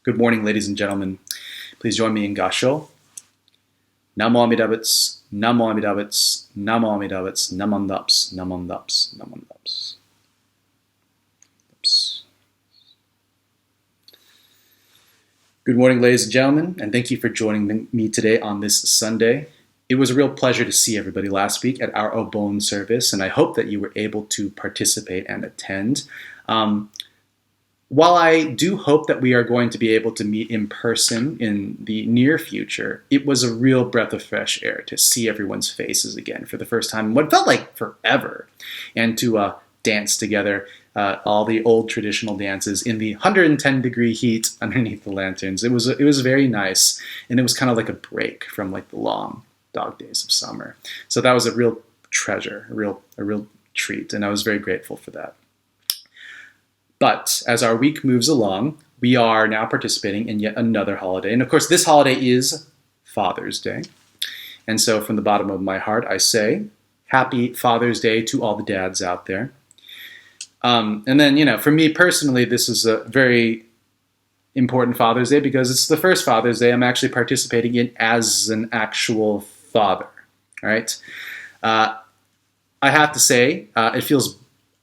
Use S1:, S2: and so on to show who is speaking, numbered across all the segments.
S1: Good morning, ladies and gentlemen. Please join me in Gasho. Namo Amida Butsu, Namo Amida Butsu, Namo Amida Butsu, Namondaps, Namondaps, Namondaps. Good morning, ladies and gentlemen, and thank you for joining me today on this Sunday. It was a real pleasure to see everybody last week at our Obon service, and I hope that you were able to participate and attend. While I do hope that we are going to be able to meet in person in the near future, it was a real breath of fresh air to see everyone's faces again for the first time, what felt like forever, and to dance together all the old traditional dances in the 110-degree heat underneath the lanterns. It was very nice, and it was kind of like a break from like the long dog days of summer. So that was a real treasure, a real treat, and I was very grateful for that. But as our week moves along, we are now participating in yet another holiday. And of course, this holiday is Father's Day. And so from the bottom of my heart, I say, Happy Father's Day to all the dads out there. And then, for me personally, this is a very important Father's Day because it's the first Father's Day I'm actually participating in as an actual father. All right. I have to say, it feels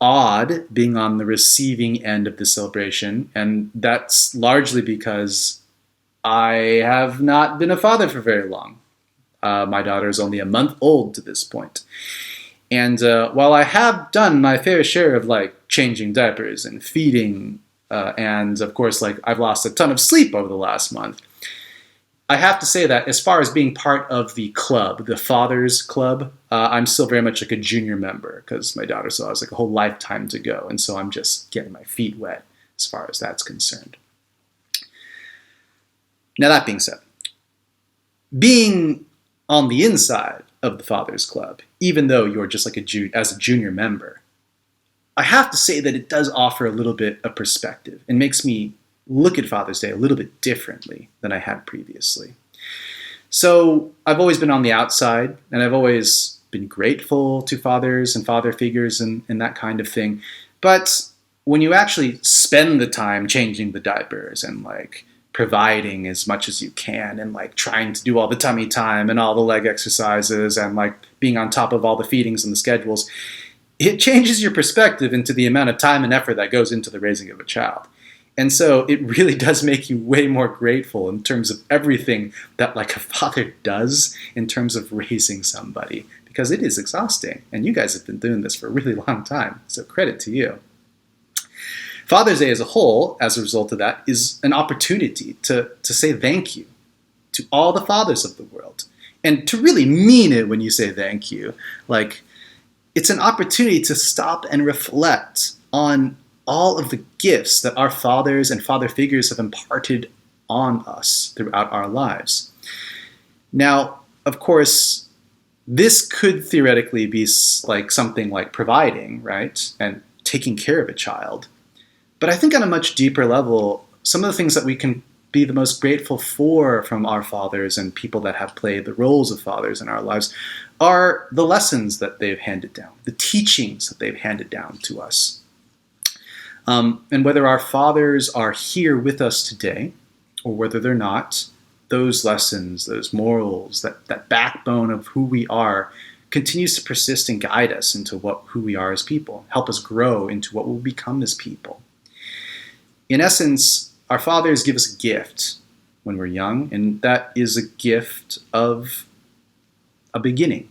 S1: odd being on the receiving end of the celebration, and that's largely because I have not been a father for very long. My daughter is only a month old to this point. And while I have done my fair share of changing diapers and feeding, and of course I've lost a ton of sleep over the last month, I have to say that as far as being part of the club, the Fathers Club, I'm still very much like a junior member because my daughter still has a whole lifetime to go. And so I'm just getting my feet wet as far as that's concerned. Now that being said, being on the inside of the Fathers Club, even though you're just as a junior member, I have to say that it does offer a little bit of perspective and makes me look at Father's Day a little bit differently than I had previously. So I've always been on the outside, and I've always been grateful to fathers and father figures and that kind of thing. But when you actually spend the time changing the diapers and providing as much as you can and trying to do all the tummy time and all the leg exercises and being on top of all the feedings and the schedules, it changes your perspective into the amount of time and effort that goes into the raising of a child. And so it really does make you way more grateful in terms of everything that a father does in terms of raising somebody, because it is exhausting. And you guys have been doing this for a really long time, so credit to you. Father's Day as a whole, as a result of that, is an opportunity to say thank you to all the fathers of the world. And to really mean it when you say thank you. It's an opportunity to stop and reflect on all of the gifts that our fathers and father figures have imparted on us throughout our lives. Now, of course, this could theoretically be something like providing, right? And taking care of a child. But I think on a much deeper level, some of the things that we can be the most grateful for from our fathers and people that have played the roles of fathers in our lives are the lessons that they've handed down, the teachings that they've handed down to us. And whether our fathers are here with us today or whether they're not, those lessons, those morals, that backbone of who we are continues to persist and guide us into who we are as people, help us grow into what we'll become as people. In essence, our fathers give us a gift when we're young, and that is a gift of a beginning.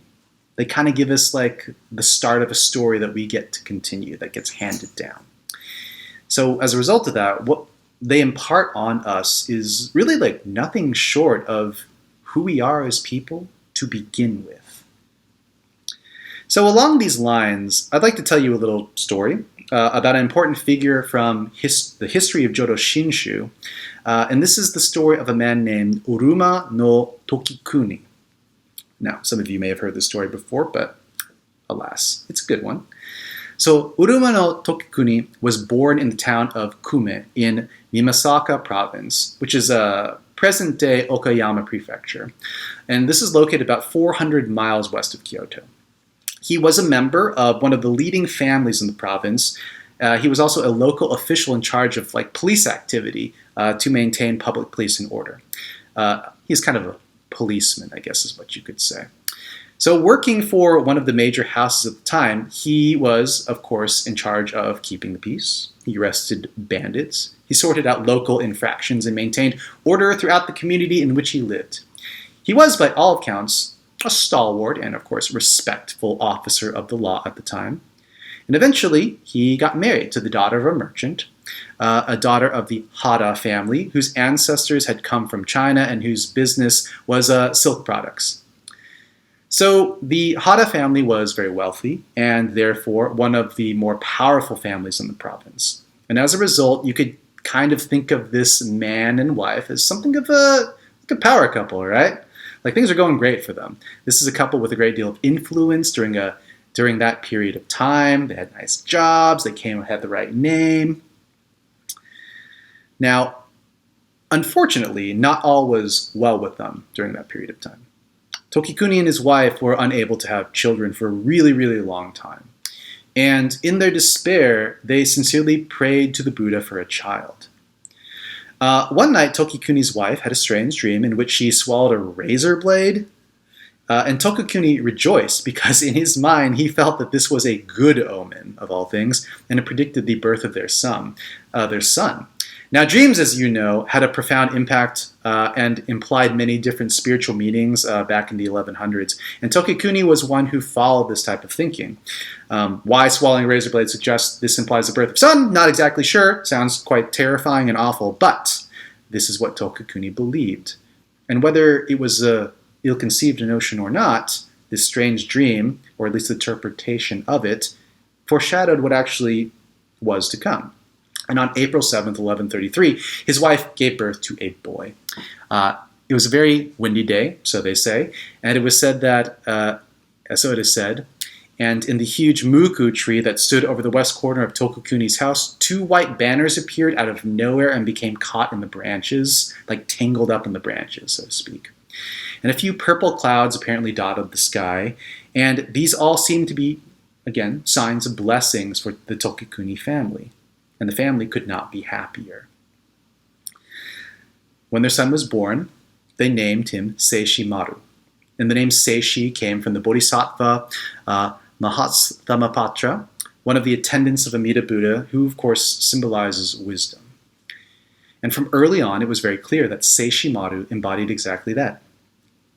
S1: They kind of give us the start of a story that we get to continue, that gets handed down. So as a result of that, what they impart on us is really nothing short of who we are as people to begin with. So along these lines, I'd like to tell you a little story about an important figure from the history of Jodo Shinshu. And this is the story of a man named Uruma no Tokikuni. Now, some of you may have heard this story before, but alas, it's a good one. So Uruma no Tokikuni was born in the town of Kume in Mimasaka province, which is a present-day Okayama prefecture. And this is located about 400 miles west of Kyoto. He was a member of one of the leading families in the province, He was also a local official in charge of police activity to maintain public peace and order. He's kind of a policeman, I guess is what you could say. So working for one of the major houses at the time, he was, of course, in charge of keeping the peace. He arrested bandits. He sorted out local infractions and maintained order throughout the community in which he lived. He was, by all accounts, a stalwart and, of course, respectful officer of the law at the time. And eventually, he got married to the daughter of a merchant, a daughter of the Hada family, whose ancestors had come from China and whose business was silk products. So the Hada family was very wealthy and therefore one of the more powerful families in the province. And as a result, you could kind of think of this man and wife as something of a power couple, right? Like things are going great for them. This is a couple with a great deal of influence during that period of time. They had nice jobs. They had the right name. Now, unfortunately, not all was well with them during that period of time. Tokikuni and his wife were unable to have children for a really, really long time. And in their despair, they sincerely prayed to the Buddha for a child. One night, Tokikuni's wife had a strange dream in which she swallowed a razor blade. And Tokikuni rejoiced because in his mind, he felt that this was a good omen of all things, and it predicted the birth of their son. Now, dreams, as you know, had a profound impact and implied many different spiritual meanings back in the 1100s. And Tokikuni was one who followed this type of thinking. Why swallowing a razor blade suggests this implies the birth of son? Not exactly sure. Sounds quite terrifying and awful, but this is what Tokikuni believed. And whether it was a ill-conceived notion or not, this strange dream, or at least the interpretation of it, foreshadowed what actually was to come. And on April 7th, 1133, his wife gave birth to a boy. It was a very windy day, so they say, and it was said that, so it is said, and in the huge muku tree that stood over the west corner of Tokikuni's house, 2 white banners appeared out of nowhere and became caught in the branches, like tangled up in the branches, so to speak. And a few purple clouds apparently dotted the sky, and these all seemed to be, again, signs of blessings for the Tokikuni family. And the family could not be happier. When their son was born, they named him Seishi Maru. And the name Seishi came from the Bodhisattva Mahatsamapatra, one of the attendants of Amida Buddha, who of course symbolizes wisdom. And from early on, it was very clear that Seishi Maru embodied exactly that.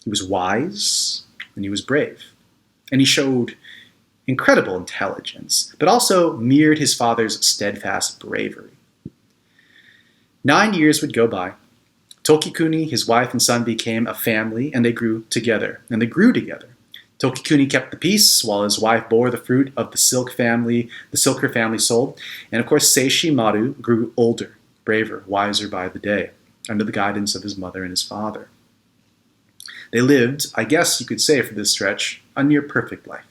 S1: He was wise and he was brave. And he showed incredible intelligence, but also mirrored his father's steadfast bravery. 9 years would go by. Tokikuni, his wife and son became a family, and they grew together. Tokikuni kept the peace, while his wife bore the fruit of the silk her family sold. And of course, Seishi Maru grew older, braver, wiser by the day, under the guidance of his mother and his father. They lived, I guess you could say for this stretch, a near perfect life,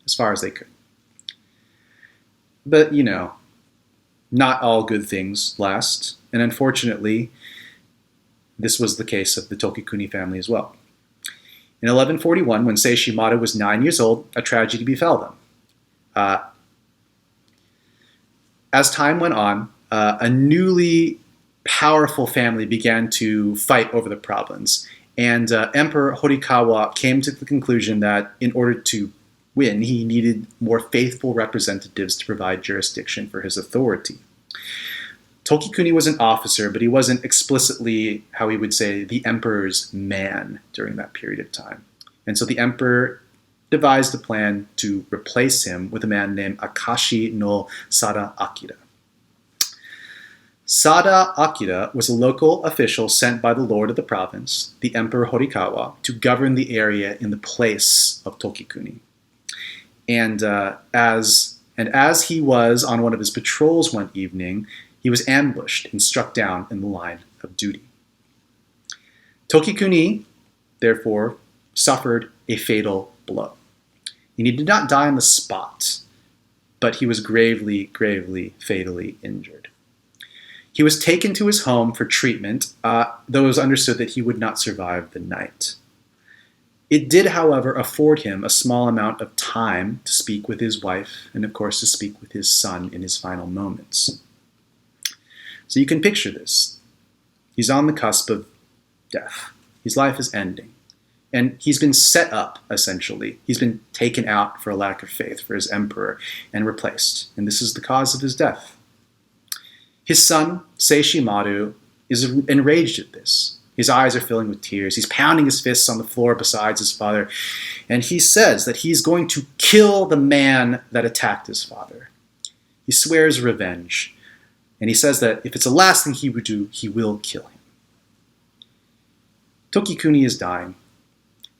S1: as far as they could. But, not all good things last, and unfortunately, this was the case of the Tokikuni family as well. In 1141, when Seishi Maru was 9 years old, a tragedy befell them. As time went on, a newly powerful family began to fight over the province, and Emperor Horikawa came to the conclusion that in order to win, he needed more faithful representatives to provide jurisdiction for his authority. Tokikuni was an officer, but he wasn't explicitly, how we would say, the emperor's man during that period of time. And so the emperor devised a plan to replace him with a man named Akashi no Sada Akira. Sada Akira was a local official sent by the lord of the province, the Emperor Horikawa, to govern the area in the place of Tokikuni. And as he was on one of his patrols one evening, he was ambushed and struck down in the line of duty. Tokikuni, therefore, suffered a fatal blow. And he did not die on the spot, but he was gravely, fatally injured. He was taken to his home for treatment, though it was understood that he would not survive the night. It did, however, afford him a small amount of time to speak with his wife and, of course, to speak with his son in his final moments. So you can picture this. He's on the cusp of death. His life is ending. And he's been set up, essentially. He's been taken out for a lack of faith for his emperor and replaced. And this is the cause of his death. His son, Seishimaru, is enraged at this. His eyes are filling with tears. He's pounding his fists on the floor beside his father. And he says that he's going to kill the man that attacked his father. He swears revenge. And he says that if it's the last thing he would do, he will kill him. Tokikuni is dying.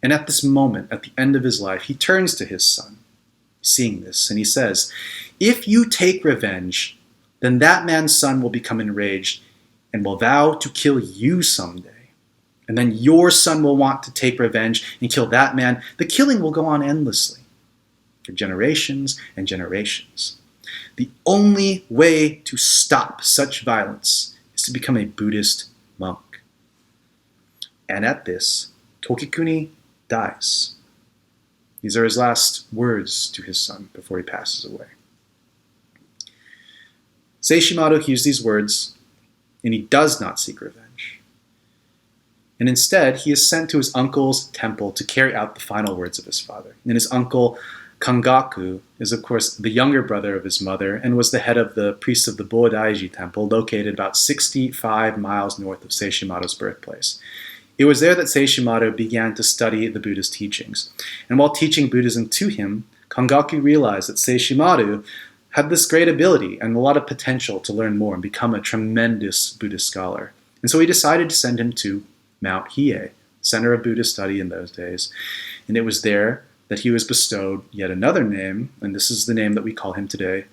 S1: And at this moment, at the end of his life, he turns to his son, seeing this, and he says, "If you take revenge, then that man's son will become enraged and will vow to kill you someday. And then your son will want to take revenge and kill that man. The killing will go on endlessly for generations and generations. The only way to stop such violence is to become a Buddhist monk." And at this, Tokikuni dies. These are his last words to his son before he passes away. Seishimaru hears these words, and he does not seek revenge. And instead, he is sent to his uncle's temple to carry out the final words of his father. And his uncle, Kangaku, is of course the younger brother of his mother and was the head of the priests of the Bodaiji temple, located about 65 miles north of Seishimaru's birthplace. It was there that Seishimaru began to study the Buddha's teachings. And while teaching Buddhism to him, Kangaku realized that Seishimaru had this great ability and a lot of potential to learn more and become a tremendous Buddhist scholar. And so he decided to send him to Mount Hiei, center of Buddhist study in those days. And it was there that he was bestowed yet another name, and this is the name that we call him today,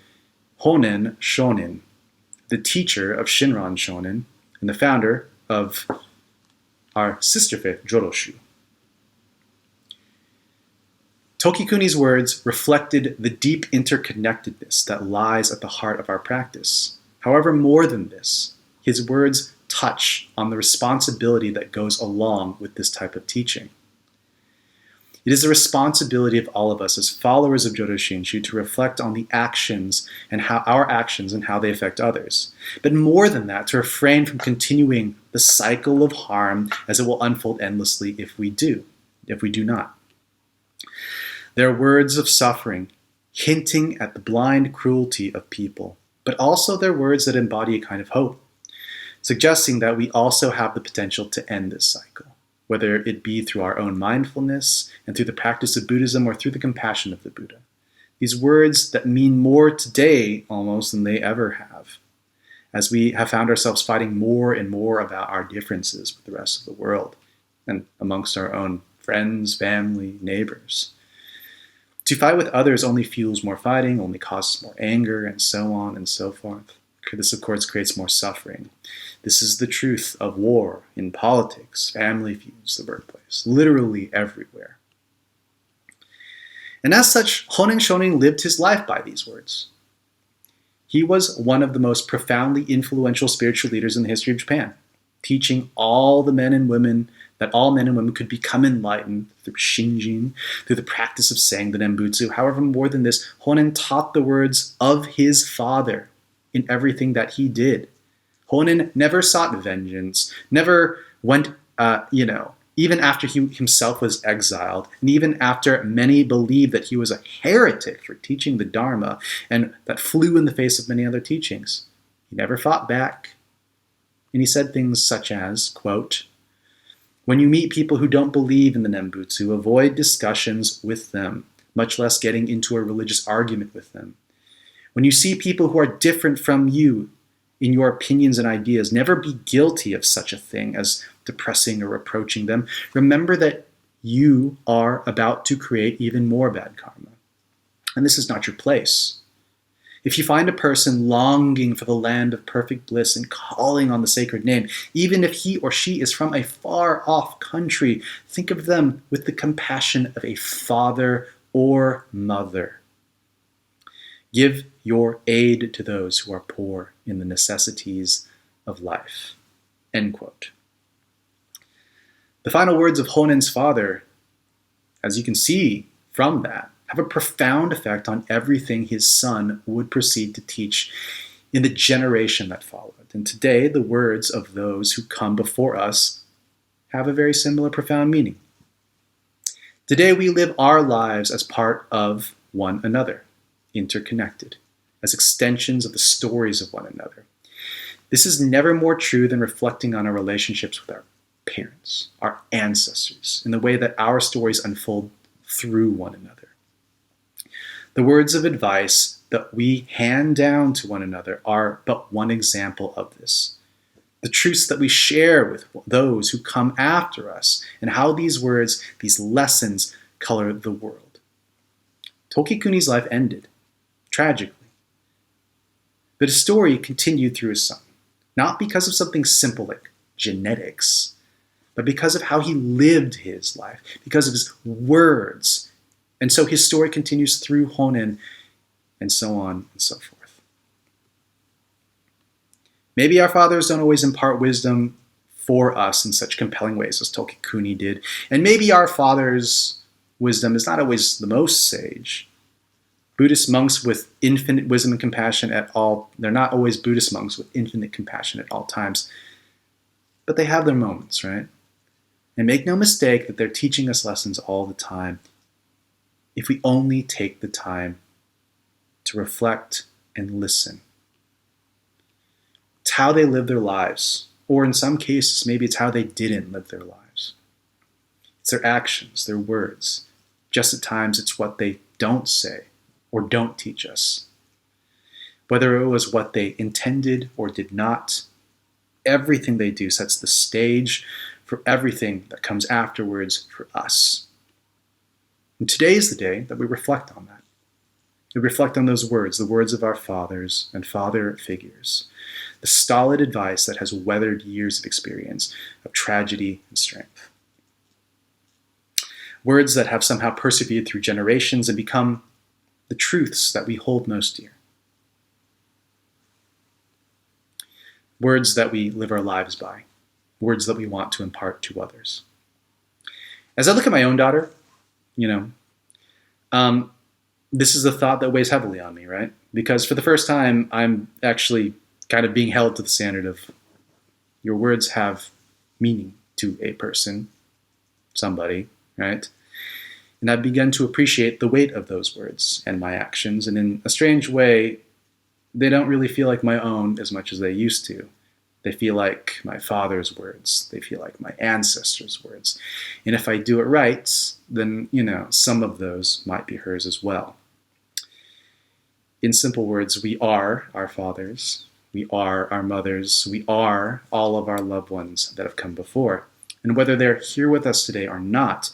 S1: Honen Shonin, the teacher of Shinran Shonin and the founder of our sister faith, Joroshu. Tokikuni's words reflected the deep interconnectedness that lies at the heart of our practice. However, more than this, his words touch on the responsibility that goes along with this type of teaching. It is the responsibility of all of us as followers of Jodo Shinshu to reflect on the actions and how our actions and how they affect others. But more than that, to refrain from continuing the cycle of harm as it will unfold endlessly if we do not. There are words of suffering hinting at the blind cruelty of people, but also they're words that embody a kind of hope, suggesting that we also have the potential to end this cycle, whether it be through our own mindfulness and through the practice of Buddhism or through the compassion of the Buddha. These words that mean more today almost than they ever have, as we have found ourselves fighting more and more about our differences with the rest of the world and amongst our own friends, family, neighbors. To fight with others only fuels more fighting, only causes more anger, and so on and so forth. This, of course, creates more suffering. This is the truth of war, in politics, family feuds, the workplace, literally everywhere. And as such, Honen Shonin lived his life by these words. He was one of the most profoundly influential spiritual leaders in the history of Japan, teaching all the men and women that all men and women could become enlightened through Shinjin, through the practice of saying the Nembutsu. However, more than this, Honen taught the words of his father in everything that he did. Honen never sought vengeance, never went, even after he himself was exiled, and even after many believed that he was a heretic for teaching the Dharma, and that flew in the face of many other teachings. He never fought back. And he said things such as, quote, "When you meet people who don't believe in the Nembutsu, avoid discussions with them, much less getting into a religious argument with them. When you see people who are different from you in your opinions and ideas, never be guilty of such a thing as depressing or reproaching them. Remember that you are about to create even more bad karma. And this is not your place. If you find a person longing for the land of perfect bliss and calling on the sacred name, even if he or she is from a far-off country, think of them with the compassion of a father or mother. Give your aid to those who are poor in the necessities of life." End quote. The final words of Honen's father as you can see from that, have a profound effect on everything his son would proceed to teach in the generation that followed. And today, the words of those who come before us have a very similar profound meaning. Today, we live our lives as part of one another, interconnected, as extensions of the stories of one another. This is never more true than reflecting on our relationships with our parents, our ancestors, in the way that our stories unfold through one another. The words of advice that we hand down to one another are but one example of this. The truths that we share with those who come after us, and how these words, these lessons, color the world. Tokikuni's life ended, tragically. But his story continued through his son, not because of something simple like genetics, but because of how he lived his life, because of his words. And so his story continues through Honen, and so on and so forth. Maybe our fathers don't always impart wisdom for us in such compelling ways as Tokikuni did. And maybe our father's wisdom is not always the most sage. Buddhist monks with infinite wisdom and compassion they're not always Buddhist monks with infinite compassion at all times. But they have their moments, right? And make no mistake that they're teaching us lessons all the time, if we only take the time to reflect and listen. It's how they live their lives, or in some cases, maybe it's how they didn't live their lives. It's their actions, their words. Just at times, it's what they don't say or don't teach us. Whether it was what they intended or did not, everything they do sets the stage for everything that comes afterwards for us. And today is the day that we reflect on that. We reflect on those words, the words of our fathers and father figures, the stolid advice that has weathered years of experience, of tragedy and strength. Words that have somehow persevered through generations and become the truths that we hold most dear. Words that we live our lives by, words that we want to impart to others. As I look at my own daughter, this is a thought that weighs heavily on me, right? Because for the first time, I'm actually kind of being held to the standard of your words have meaning to a person, somebody, right? And I've begun to appreciate the weight of those words and my actions. And in a strange way, they don't really feel like my own as much as they used to. They feel like my father's words. They feel like my ancestors' words. And if I do it right, then, some of those might be hers as well. In simple words, we are our fathers. We are our mothers. We are all of our loved ones that have come before. And whether they're here with us today or not,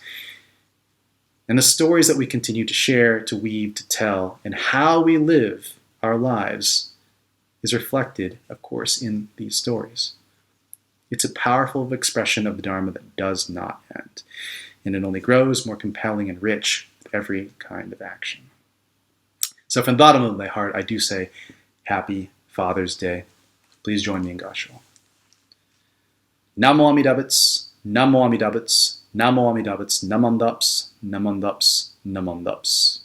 S1: and the stories that we continue to share, to weave, to tell, and how we live our lives is reflected, of course, in these stories. It's a powerful expression of the Dharma that does not end, and it only grows more compelling and rich with every kind of action. So from the bottom of my heart, I do say, Happy Father's Day. Please join me in Gassho. Namo Amidabutsu, Namo Amidabutsu, Namo Amidabutsu, Namondaps, Namondaps, Namondaps.